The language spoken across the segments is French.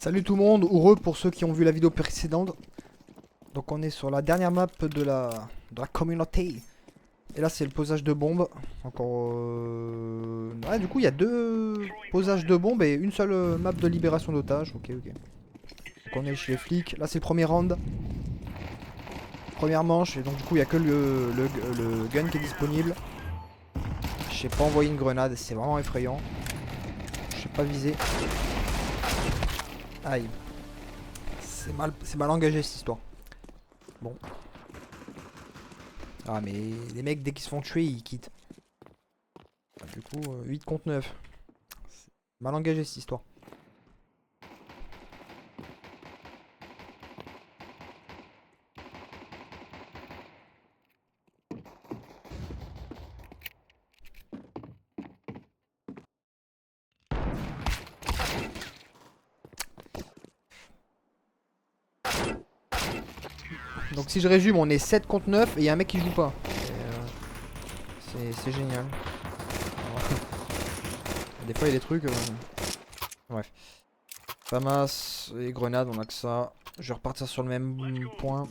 Salut tout le monde, heureux pour ceux qui ont vu la vidéo précédente. Donc on est sur la dernière map de la communauté. Et là c'est le posage de bombes. Encore... Ouais, du coup il y a deux posages de bombes et une seule map de libération d'otages. Ok. Donc on est chez les flics. Là c'est le premier round. Première manche. Et donc du coup il n'y a que le gun qui est disponible. Je sais pas envoyer une grenade, c'est vraiment effrayant. Je sais pas viser. Aïe. C'est mal engagé cette histoire. Bon. Ah mais les mecs dès qu'ils se font tuer ils quittent. Du coup 8 contre 9. C'est mal engagé cette histoire. Donc si je résume on est 7 contre 9 et il y a un mec qui joue pas. C'est génial. Des fois il y a des trucs... Bref. FAMAS et grenades, on a que ça. Je vais repartir sur le même point.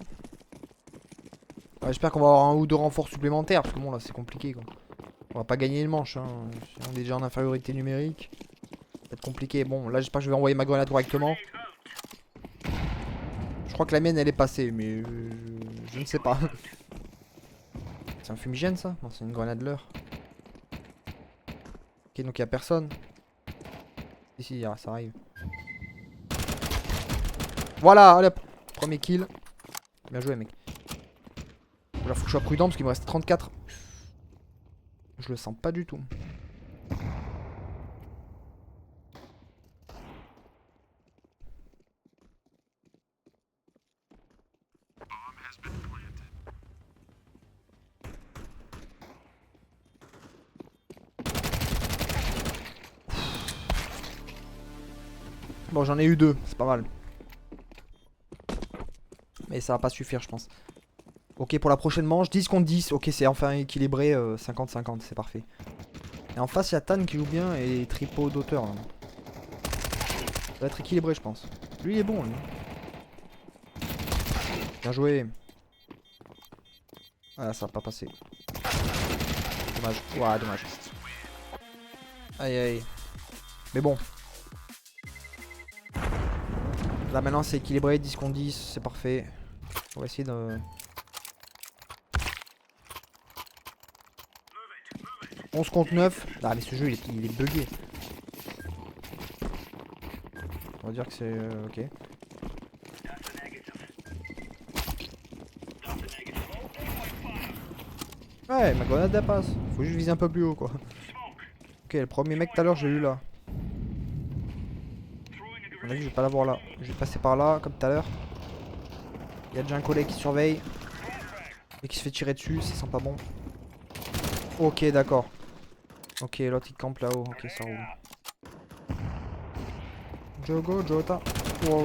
J'espère qu'on va avoir un ou deux renforts supplémentaires. Parce que bon là c'est compliqué quoi. On va pas gagner le manche hein. Si on est déjà en infériorité numérique. Ça va être compliqué. Bon là j'espère que je vais envoyer ma grenade correctement. Je crois que la mienne elle est passée mais je ne sais pas. C'est un fumigène ça? Non c'est une grenade leurre. Ok donc il y a personne. Ici ça arrive. Voilà, allez hop. Premier kill. Bien joué mec. Là faut que je sois prudent parce qu'il me reste 34. Je le sens pas du tout. Bon j'en ai eu deux, c'est pas mal. Mais ça va pas suffire je pense. Ok pour la prochaine manche, 10 contre 10. Ok c'est enfin équilibré, 50-50, c'est parfait. Et en face il y a Tan qui joue bien et Tripo d'auteur. Ça va être équilibré je pense. Lui il est bon lui. Bien joué. Ah ça va pas passer. Dommage. Ouah dommage. Aïe aïe. Mais bon. Là maintenant c'est équilibré, 10 contre 10, c'est parfait. On va essayer de... 11 contre 9. Ah mais ce jeu il est bugué. On va dire que c'est... ok. Ouais ma grenade elle passe. Faut juste viser un peu plus haut quoi. Ok le premier mec tout à l'heure j'ai eu là. On a vu je vais pas l'avoir là. Je vais passer par là comme tout à l'heure. Il y a déjà un collègue qui surveille. Et qui se fait tirer dessus, ça sent pas bon. Ok d'accord. Ok l'autre il campe là-haut, ok ça roule. Jogo, Jota. Wow.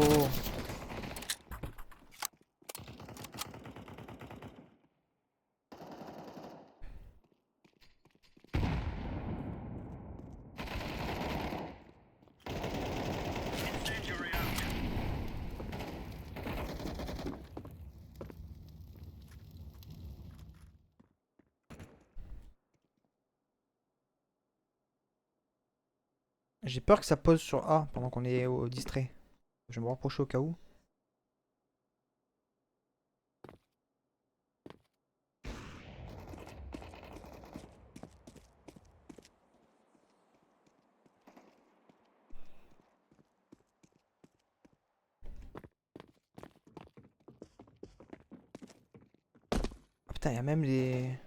J'ai peur que ça pose sur A pendant qu'on est au distrait. Je vais me rapprocher au cas où. Ah putain, il y a même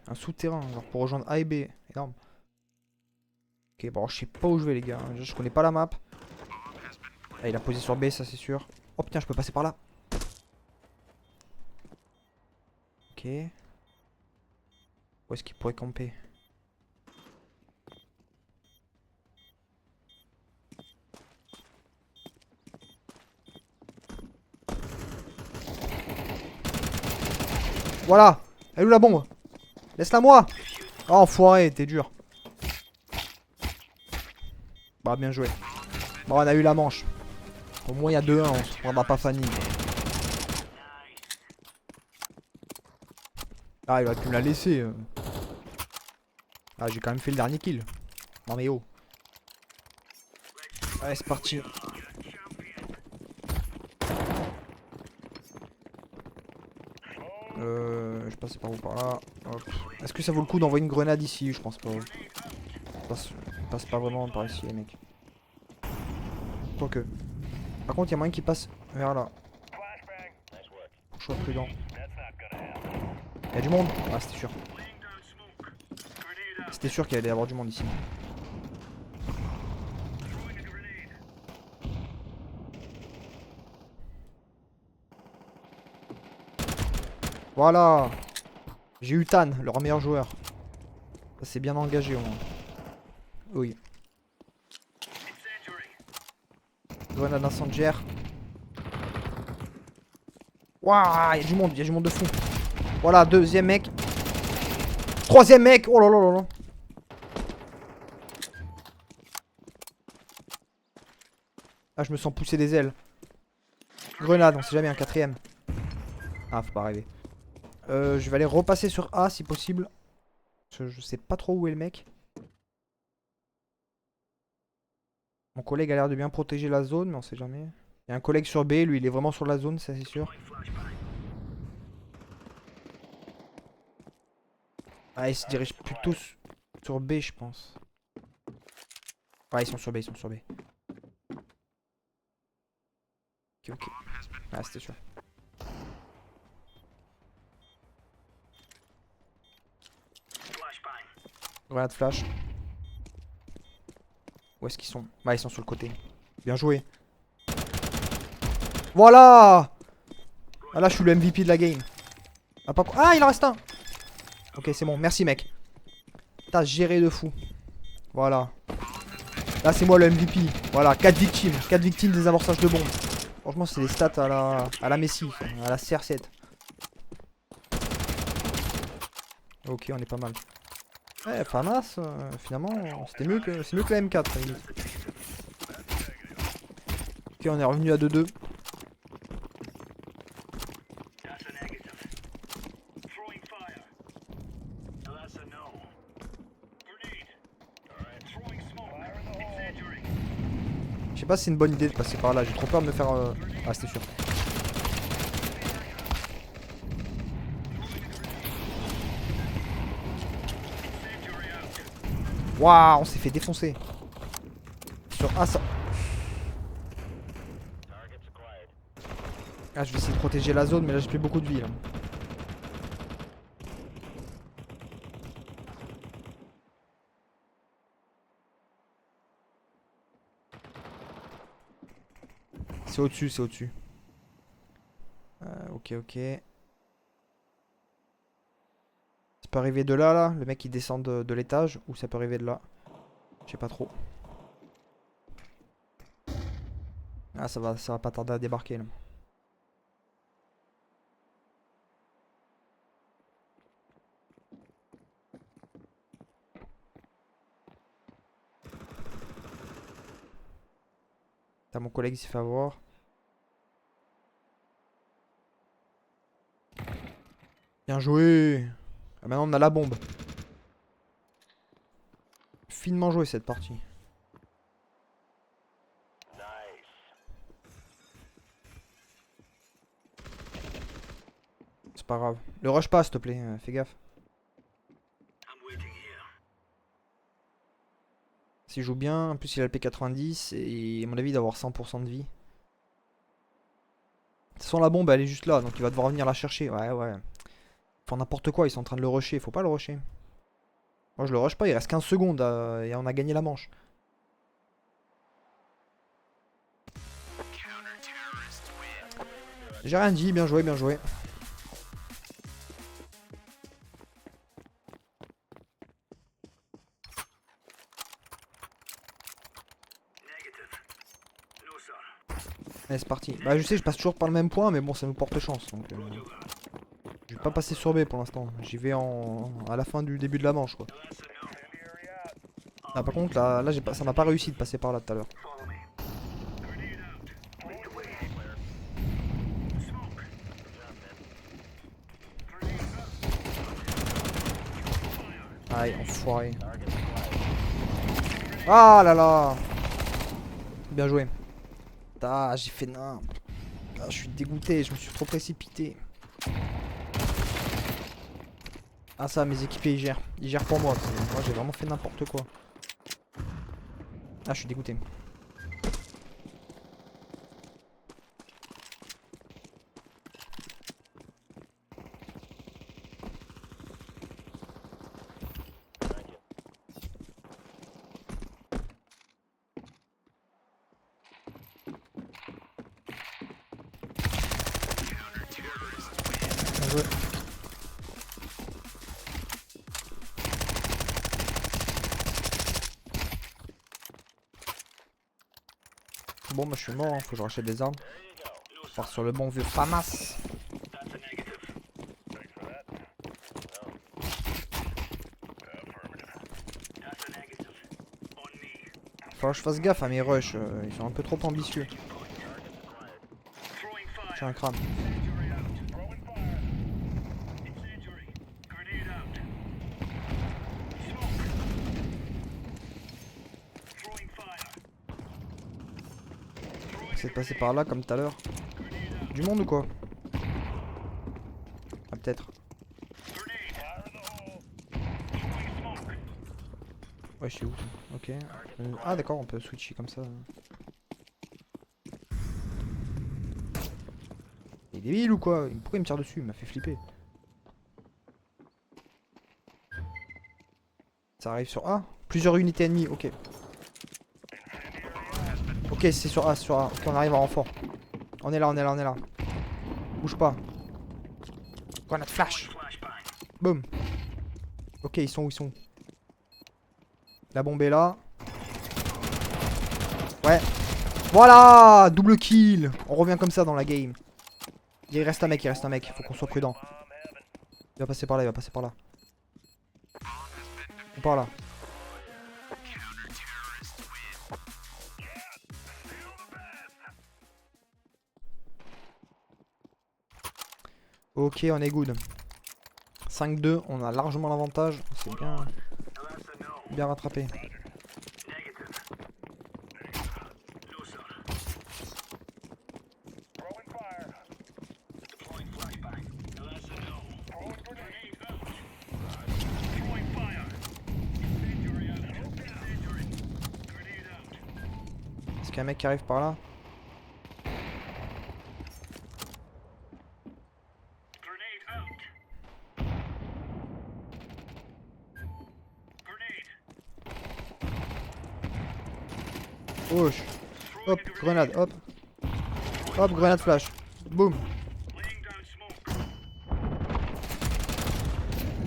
un souterrain genre pour rejoindre A et B. Énorme. Ok, bon, je sais pas où je vais, les gars. Je connais pas la map. Ah, il a posé sur B, ça c'est sûr. Oh putain, je peux passer par là. Ok. Où est-ce qu'il pourrait camper? Voilà. Elle est où la bombe? Laisse-la moi. Oh, enfoiré, t'es dur. Bah, bien joué. Bon, on a eu la manche. Au moins il y a 2-1, on se prendra pas Fanny. Ah, il aurait pu me la laisser. Ah, j'ai quand même fait le dernier kill. Non mais oh. Allez, c'est parti. Je passais par où, par là. Est-ce que ça vaut le coup d'envoyer une grenade ici? Je pense pas. Il passe pas vraiment par ici les mecs. Quoique. Par contre il y a moyen qui passe vers là. Faut que je sois prudent. Il y a du monde? Ah, c'était sûr. C'était sûr qu'il allait y avoir du monde ici. Voilà. J'ai eu Tan, leur meilleur joueur. Ça s'est bien engagé au moins. Oui. Grenade incendiaire. Waouh, il y a du monde de fou. Voilà, deuxième mec. Troisième mec. Oh là là là là. Ah, je me sens pousser des ailes. Grenade, on sait jamais, un quatrième. Ah, faut pas rêver. Je vais aller repasser sur A si possible. Parce que je sais pas trop où est le mec. Mon collègue a l'air de bien protéger la zone, mais on sait jamais. Il y a un collègue sur B, lui il est vraiment sur la zone, ça c'est sûr. Ah, il se dirige plutôt sur B, je pense. Ouais, ils sont sur B, ils sont sur B. Ok, ok. Ah, c'était sûr. Grenade flash. Où est-ce qu'ils sont? Bah, ils sont sur le côté. Bien joué. Voilà! Ah, là, je suis le MVP de la game. Ah, pas... ah, il en reste un! Ok, c'est bon. Merci, mec. T'as géré de fou. Voilà. Là, c'est moi le MVP. Voilà, 4 victimes. 4 victimes des amorçages de bombes. Franchement, c'est des stats à la Messi, à la CR7. Ok, on est pas mal. Ouais, FAMAS, finalement, c'est mieux que la M4. Ok, on est revenu à 2-2. Je sais pas si c'est une bonne idée de passer par là, j'ai trop peur de me faire... Ah, c'était sûr. Waouh, on s'est fait défoncer. Sur A, ça... Ah, je vais essayer de protéger la zone, mais là j'ai plus beaucoup de vie. Là. C'est au-dessus, c'est au-dessus. Ok, ok. Ça peut arriver de là, là, le mec qui descend de l'étage, ou ça peut arriver de là. Je sais pas trop. Ah, ça va pas tarder à débarquer là. T'as mon collègue s'y fait avoir. Bien joué. Ah, maintenant on a la bombe. Finement joué cette partie. C'est pas grave. Le rush pas s'il te plaît, fais gaffe. S'il joue bien, en plus il a le P90 et à mon avis il doit avoir 100% de vie. Sans la bombe elle est juste là donc il va devoir venir la chercher. Ouais ouais. Ils font n'importe quoi, ils sont en train de le rusher, faut pas le rusher. Moi je le rush pas, il reste 15 secondes et on a gagné la manche. J'ai rien dit, bien joué, bien joué. Allez c'est parti. Bah je sais je passe toujours par le même point mais bon ça nous porte chance donc je vais pas passer sur B pour l'instant. J'y vais à la fin du début de la manche quoi. Ah par contre là ça m'a pas réussi de passer par là tout à l'heure. Aïe, enfoiré. Ah là là. Bien joué. Ah, j'ai fait nain. Ah, je suis dégoûté, je me suis trop précipité. Ah ça, mes équipiers ils gèrent pour moi. Moi j'ai vraiment fait n'importe quoi. Ah, je suis dégoûté. Bien joué. Bon, bah je suis mort, hein. Faut que je rachète des armes. Je pars sur le bon vieux FAMAS. Faut que je fasse gaffe à mes rushs, ils sont un peu trop ambitieux. J'ai un crâne. C'est de passer par là comme tout à l'heure. Du monde ou quoi? Ah peut-être. Ouais, je suis où? Ok. Ah d'accord, on peut switcher comme ça. Il est débile ou quoi? Pourquoi il me tire dessus? Il m'a fait flipper. Ça arrive sur A. Plusieurs unités ennemies, ok. Ok, c'est sur A, c'est sur A. Ok, on arrive en renfort. On est là, on est là, on est là. Bouge pas. Grenade flash. Boum. Ok, ils sont où? Ils sont où? La bombe est là. Ouais. Voilà. Double kill. On revient comme ça dans la game. Il reste un mec, il reste un mec. Faut qu'on soit prudent. Il va passer par là, il va passer par là. Ou par là. Ok, on est good. 5-2, on a largement l'avantage. C'est bien rattrapé. Est-ce qu'il y a un mec qui arrive par là? Wesh. Hop, grenade, hop. Hop, grenade flash. Boum.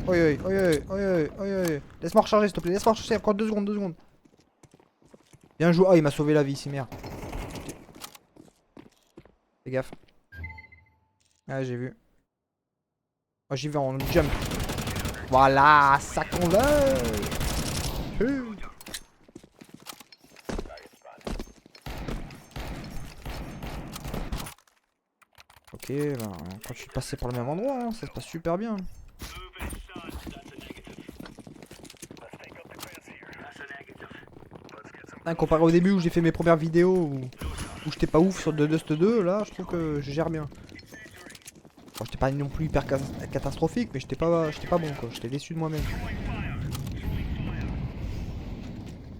Oi oi oi oi oi oi oi. Laisse-moi recharger s'il te plaît, laisse-moi recharger encore 2 secondes, 2 secondes. Bien joué. Oh, il m'a sauvé la vie, c'est merde. Fais gaffe. Ah, j'ai vu. Oh, j'y vais en jump. Voilà, ça qu'on veut. Ok, ben, quand je suis passé par le même endroit, hein, ça se passe super bien. Hein, comparé au début où j'ai fait mes premières vidéos où j'étais pas ouf sur Dust 2, là je trouve que je gère bien. Bon, j'étais pas non plus hyper catastrophique, mais j'étais pas bon quoi, j'étais déçu de moi-même.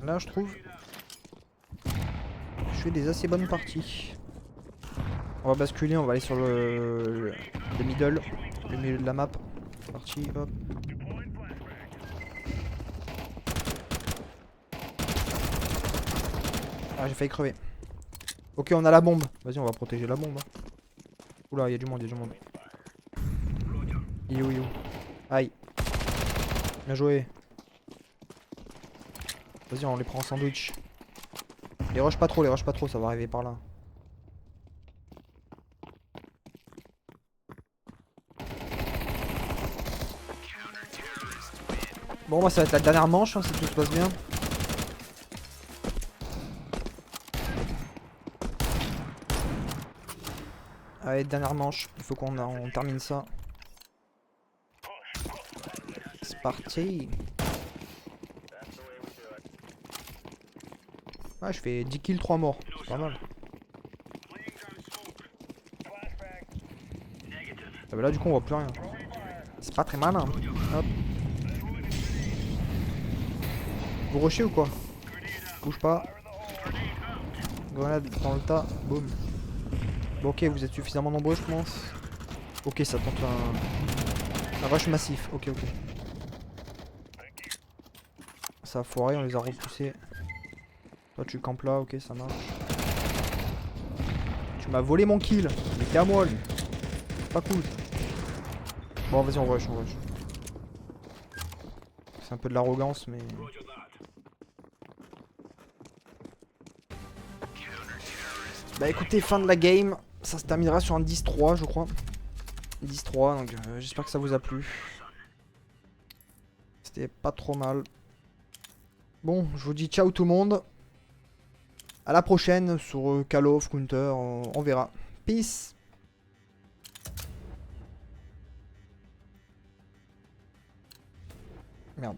Là je trouve je fais des assez bonnes parties. On va basculer, on va aller sur le middle, le milieu de la map. C'est parti, hop. Ah, j'ai failli crever. Ok, on a la bombe. Vas-y, on va protéger la bombe. Hein. Oula, il y a du monde, il y a du monde. Il est où, il est où? Aïe. Bien joué. Vas-y, on les prend en sandwich. Les rush pas trop, ça va arriver par là. Bon, moi, ça va être la dernière manche, hein, si tout se passe bien. Allez, dernière manche. Il faut qu'on termine ça. C'est parti. Ah, je fais 10 kills, 3 morts. C'est pas mal. Ah bah là du coup on voit plus rien. C'est pas très malin. Hop. Vous rushez ou quoi? Bouge pas. Grenade dans le tas. Boum. Bon ok, vous êtes suffisamment nombreux je pense. Ok, ça tente un rush massif. Ok, ok. Ça a foiré, on les a repoussés. Toi tu campes là, ok, ça marche. Tu m'as volé mon kill. Il était à moi lui. Pas cool. Bon vas-y on rush, on rush. C'est un peu de l'arrogance mais... Bah écoutez, fin de la game. Ça se terminera sur un 10-3 je crois. 10-3, donc j'espère que ça vous a plu. C'était pas trop mal. Bon, je vous dis ciao tout le monde. À la prochaine sur Call of, Counter, on verra. Peace. Merde.